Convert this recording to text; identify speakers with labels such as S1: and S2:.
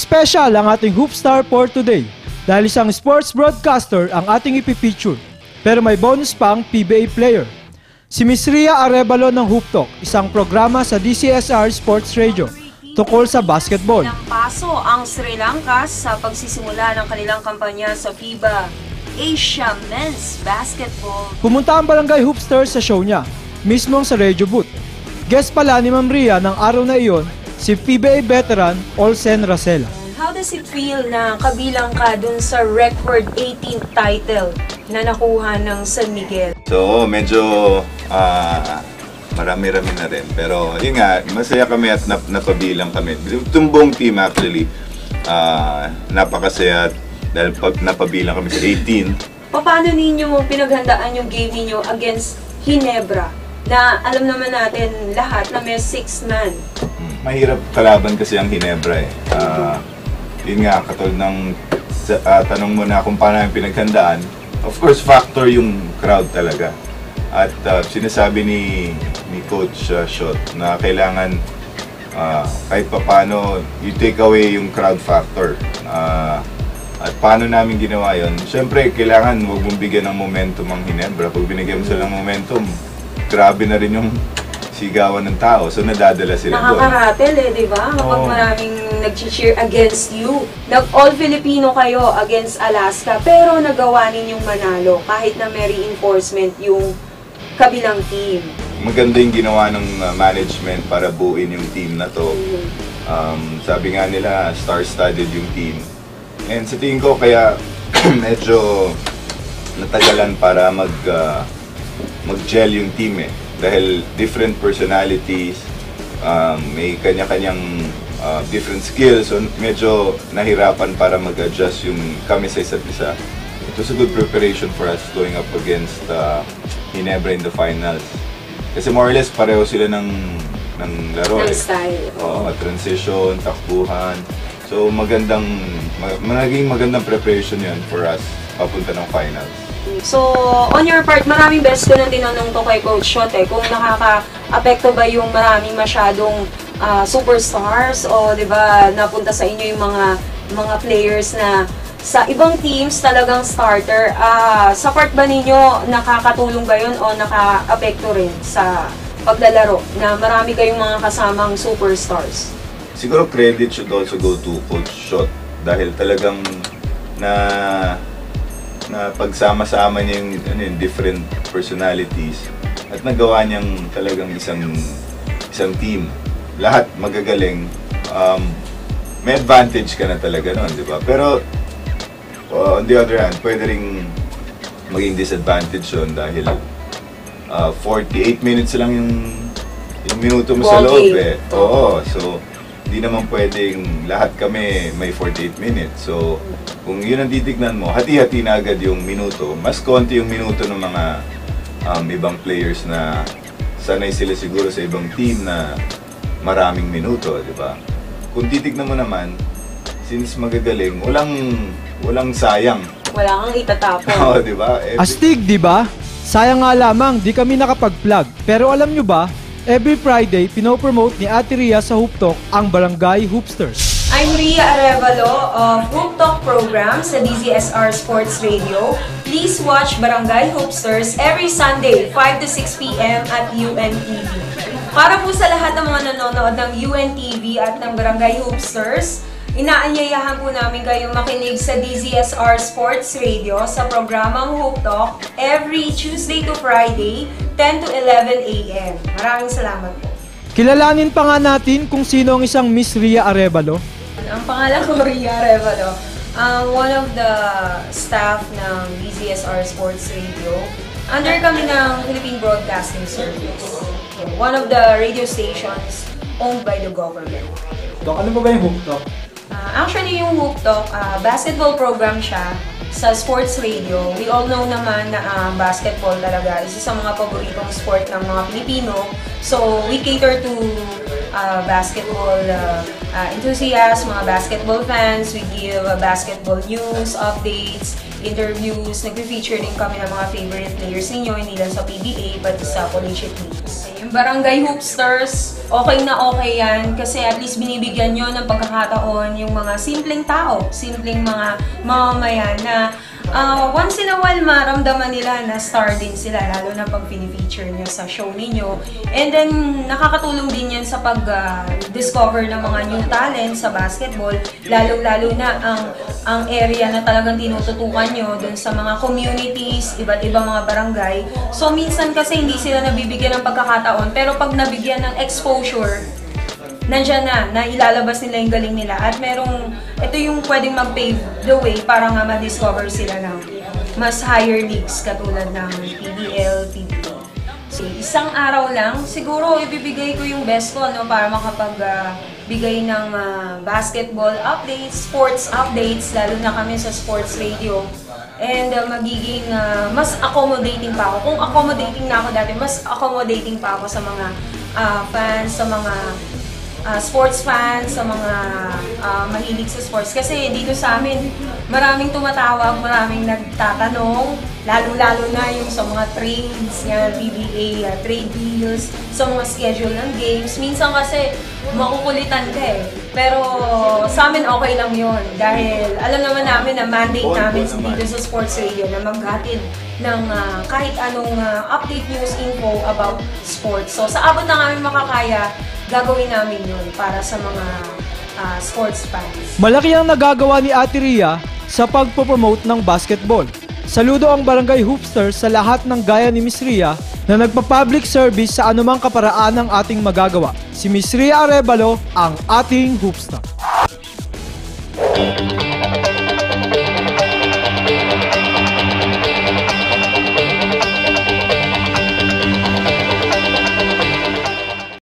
S1: Special ang ating Hoopstar for today dahil isang sports broadcaster ang ating ipipicture. Pero may bonus pang PBA player. Si Miss Ria Arevalo ng Hoop Talk, isang programa sa DCSR Sports Radio tungkol sa basketball.
S2: Nagpaso ang Sri Lanka sa pagsisimula ng kanilang kampanya sa FIBA Asia Men's Basketball.
S1: Pumunta ang Barangay Hoopsters sa show niya, mismong sa radio booth. Guest pala ni Ma'am Ria ng araw na iyon, si PBA veteran Olsen Racela.
S2: How does it feel na kabilang ka dun sa record 18th title na nakuha ng San Miguel?
S3: So, medyo marami-rami na rin. Pero yun nga, masaya kami at napabilang kami. Itong buong team actually, napakasaya dahil napabilang kami sa 18.
S2: Paano ninyo pinaghandaan yung game ninyo against Ginebra? Na alam naman natin lahat na may 6-man.
S3: Mahirap kalaban kasi ang Ginebra eh. Yun nga, katulad ng tanong mo na kung paano yung pinaghandaan. Of course, factor yung crowd talaga. At sinasabi ni Coach Shot na kailangan kahit paano you take away yung crowd factor. At paano namin ginawa yun? Siyempre, kailangan huwag mong bigyan ng momentum ang Ginebra. Pag binigyan mo sila ng momentum, grabe na rin yung sigawan ng tao, so nadadala sila doon.
S2: Nakakaratel eh, di ba? Kapag maraming nag-cheer against you. All Filipino kayo against Alaska, pero nagawa ninyong manalo kahit na may reinforcement yung kabilang team.
S3: Maganda yung ginawa ng management para buuin yung team na to. Sabi nga nila, star-studded yung team. And sa tingin ko, kaya medyo natagalan para mag-gel yung team eh. Dahil different personalities, may kanya-kanyang different skills, so medyo nahirapan para mag-adjust yung kami sa isa't isa. It was a good preparation for us going up against Ginebra in the finals. Kasi more or less pareho sila ng laro eh.
S2: Style.
S3: Transition, takbuhan. So magiging magandang preparation yun for us papunta ng finals.
S2: So, on your part, maraming beses ko nang tinanong to kay Coach Shot eh, kung nakaka-apekto ba yung maraming masyadong superstars o 'di ba napunta sa inyo yung mga players na sa ibang teams talagang starter. Sa part ba ninyo nakakatulong ba yun o nakaka-apekto rin sa paglalaro na marami kayong mga kasamang superstars?
S3: Siguro credit should also go to Coach Shot dahil talagang na pagsama-sama niya yung different personalities at nagawa niyang talagang isang team. Lahat magagaling. May advantage ka na talaga noon, di ba? Pero on the other hand, pwede ring maging disadvantage yun dahil 48 minutes lang yung minuto mo sa loob eh. Oo, so hindi naman pwedeng lahat kami may 48 minutes. So, kung yun ang titignan mo, hati-hati na agad yung minuto. Mas konti yung minuto ng mga ibang players na sanay sila siguro sa ibang team na maraming minuto, di ba? Kung titignan mo naman, since magagaling, walang sayang.
S2: Wala kang itatapon.
S3: Oo, di ba?
S1: Astig, di ba? Sayang nga lamang, di kami nakapag-vlog. Pero alam nyo ba, every Friday, pinopromote ni Ate Ria sa Hoop Talk ang Barangay Hoopsters.
S2: I'm Ria Arevalo of Hoop Talk program sa DZSR Sports Radio. Please watch Barangay Hoopsters every Sunday, 5 to 6 p.m. at UNTV. Para po sa lahat ng mga nanonood ng UNTV at ng Barangay Hoopsters, inaanyayahan po namin kayong makinig sa DZSR Sports Radio sa programang Hoop Talk every Tuesday to Friday, 10 to 11 a.m. Maraming salamat po.
S1: Kilalanin pa nga natin kung sino ang isang Miss Ria Arevalo.
S2: Ang pangalan ko, Ria Arevalo. One of the staff ng DZSR Sports Radio. Under kami ng Philippine Broadcasting Service. One of the radio stations owned by the government.
S1: Ano ba yung Hoop Talk?
S2: Actually, yung Hoop Talk, basketball program siya sa sports radio. We all know naman na basketball talaga isa sa mga paboritong sport ng mga Pilipino. So, we cater to basketball enthusiasts, mga basketball fans. We give basketball news, updates, interviews. Nag-feature din kami ng mga favorite players ninyo, hindi lang sa PBA, but sa collegiate leagues. Yung Barangay Hoopsters, okay na okay yan kasi at least binibigyan nyo ng pagkakataon yung mga simpleng tao, simpleng mga mamamayan na once in a while maramdaman nila na star din sila, lalo na pag pinifeature nyo sa show ninyo. And then, nakakatulong din yan sa pag-discover ng mga new talent sa basketball, lalo-lalo na ang area na talagang tinututukan nyo dun sa mga communities, iba't ibang mga barangay. So, minsan kasi hindi sila nabibigyan ng pagkakataon, pero pag nabigyan ng exposure, nandiyan na ilalabas nila yung galing nila at ito yung pwedeng mag-pave the way para nga ma-discover sila ng mas higher leagues katulad ng PBL, PBA. So, isang araw lang, siguro ibibigay ko yung best ko para makapagbigay ng basketball updates, sports updates, lalo na kami sa sports radio. And magiging mas accommodating pa ako. Kung accommodating na ako dati, mas accommodating pa ako sa mga fans, sa mga sports fans, sa mga mahilig sa sports. Kasi dito sa amin, maraming tumatawag, maraming nagtatanong, lalo-lalo na yung sa mga trades, PBA, trade deals, sa mga schedule ng games. Minsan kasi makukulitan ka Pero sa amin okay lang yun dahil alam naman namin na mandate namin dito sa sports radio na maghatid ng kahit anong update news info about sports. So sa abot na namin makakaya, gagawin namin yun para sa mga sports fans.
S1: Malaki ang nagagawa ni Ate Rhea sa pagpo-promote ng basketball. Saludo ang Barangay Hoopsters sa lahat ng gaya ni Miss Rhea na nagpa-public service sa anumang kaparaan ng ating magagawa. Si Miss Rhea Arevalo, ang ating Hoopstar.